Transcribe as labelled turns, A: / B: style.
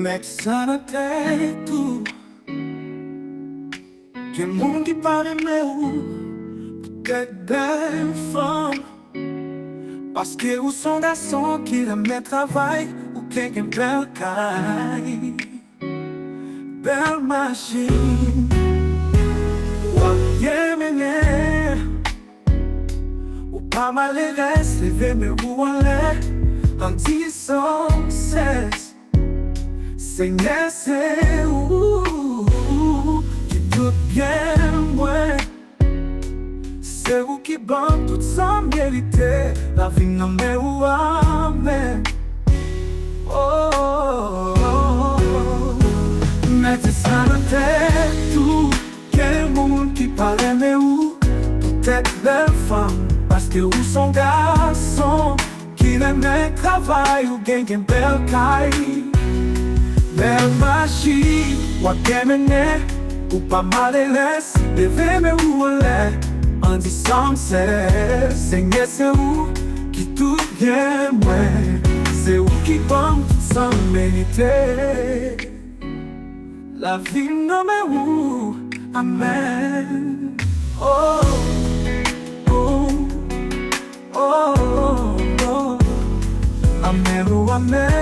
A: Sana tetu que mundo para meu que belle femme parce que o som da som que la me travail o que é belle cai belle machine o yemene o pa malere se vê meu olé anti-som Segne que tudo bien moi c'est où qui banque tout sans mériter la vie non mais où amen mettez ça dans tête tout quel monde qui parle mais où peut-être belle femme parce que où son garçon qui aime travail ou gagne belle caille belle machine, ou qu'emene, ou pas malélès, devez me rouler, en disant c'est c'est où qui tout bien moi, c'est où qui compte sans mériter. La vie non mais où, amen. Oh, oh, oh, oh, amen ou amen.